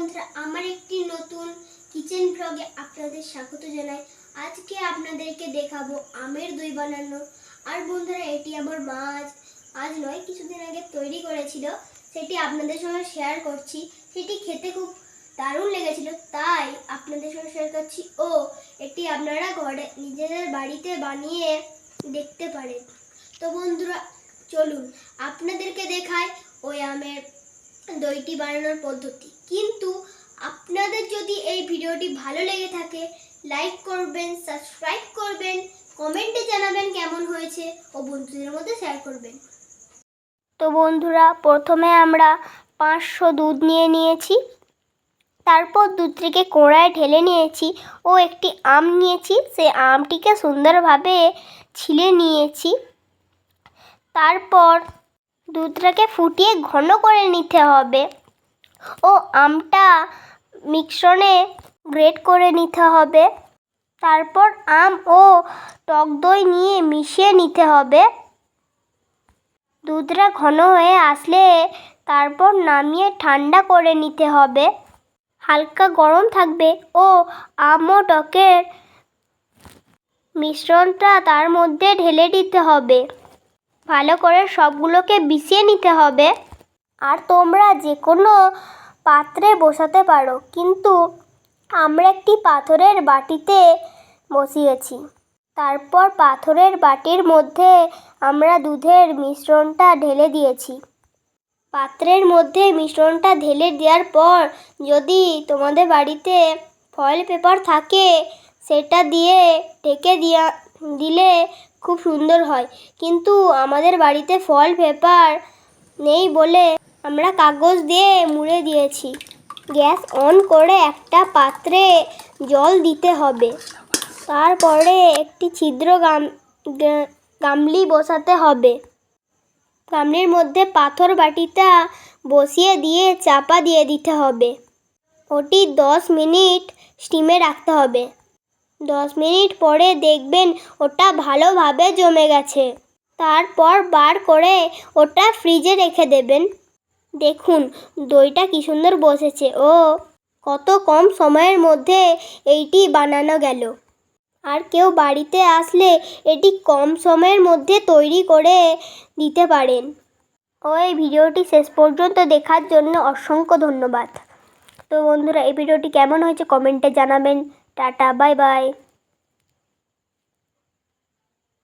বন্ধুরা, আমার একটি নতুন কিচেন ব্লগে আপনাদের স্বাগত জানাই। আজকে আপনাদেরকে দেখাবো আমের দই বানানো। আর বন্ধুরা, এটি আমার মা আজ নয় কিছুদিন আগে তৈরি করেছিল, সেটি আপনাদের সঙ্গে শেয়ার করছি। সেটি খেতে খুব দারুণ লেগেছিল, তাই আপনাদের সঙ্গে শেয়ার করছি। ও এটি আপনারা ঘরে নিজেদের বাড়িতে বানিয়ে দেখতে পারেন। তো বন্ধুরা, চলুন আপনাদেরকে দেখাই ওই আমের দইটি বানানোর পদ্ধতি। কিন্তু আপনাদের যদি এই ভিডিওটি ভালো লেগে থাকে, লাইক করবেন, সাবস্ক্রাইব করবেন, কমেন্টে জানাবেন কেমন হয়েছে ও বন্ধুদের মধ্যে শেয়ার করবেন। তো বন্ধুরা, প্রথমে আমরা 500 দুধ নিয়ে নিয়েছি। তারপর দুধটিকে কড়ায় ঢেলে নিয়েছি ও একটি আম নিয়েছি, সে আমটিকে সুন্দরভাবে ছিলে নিয়েছি। তারপর দুধটাকে ফুটিয়ে ঘন করে নিতে হবে ও আমটা মিশ্রণে গ্রেট করে নিতে হবে। তারপর আম ও টক দই নিয়ে মিশিয়ে নিতে হবে। দুধটা ঘন হয়ে আসলে তারপর নামিয়ে ঠান্ডা করে নিতে হবে। হালকা গরম থাকবে ও আম ও টকের মিশ্রণটা তার মধ্যে ঢেলে দিতে হবে। ভালো করে সবগুলোকে মিশিয়ে নিতে হবে। আর তোমরা যে কোনো পাত্রে বসাতে পারো, কিন্তু আমরা একটি পাথরের বাটিতে বসিয়েছি। তারপর পাথরের বাটির মধ্যে আমরা দুধের মিশ্রণটা ঢেলে দিয়েছি। পাত্রের মধ্যে মিশ্রণটা ঢেলে দেওয়ার পর যদি তোমাদের বাড়িতে ফয়েল পেপার থাকে, সেটা দিয়ে ঢেকে দিলে খুব সুন্দর হয়। কিন্তু আমাদের বাড়িতে ফয়েল পেপার নেই বলে আমরা কাগজ দিয়ে মুড়ে দিয়েছি। গ্যাস অন করে একটা পাত্রে জল দিতে হবে। তারপরে একটি ছিদ্র গামলি বসাতে হবে। গামলির মধ্যে পাথর বাটিটা বসিয়ে দিয়ে চাপা দিয়ে দিতে হবে। ওটি 10 মিনিট স্টিমে রাখতে হবে। 10 মিনিট পরে দেখবেন ওটা ভালোভাবে জমে গেছে। তারপর বার করে ওটা ফ্রিজে রেখে দেবেন। দেখুন দইটা কি সুন্দর বসেছে ও কত কম সময়ের মধ্যে এইটি বানানো গেল। আর কেউ বাড়িতে আসলে এটি কম সময়ের মধ্যে তৈরি করে দিতে পারেন। এই ভিডিওটি শেষ পর্যন্ত দেখার জন্য অসংখ্য ধন্যবাদ। তো বন্ধুরা, এই ভিডিওটি কেমন হয়েছে কমেন্টে জানাবেন। Tata, bye bye.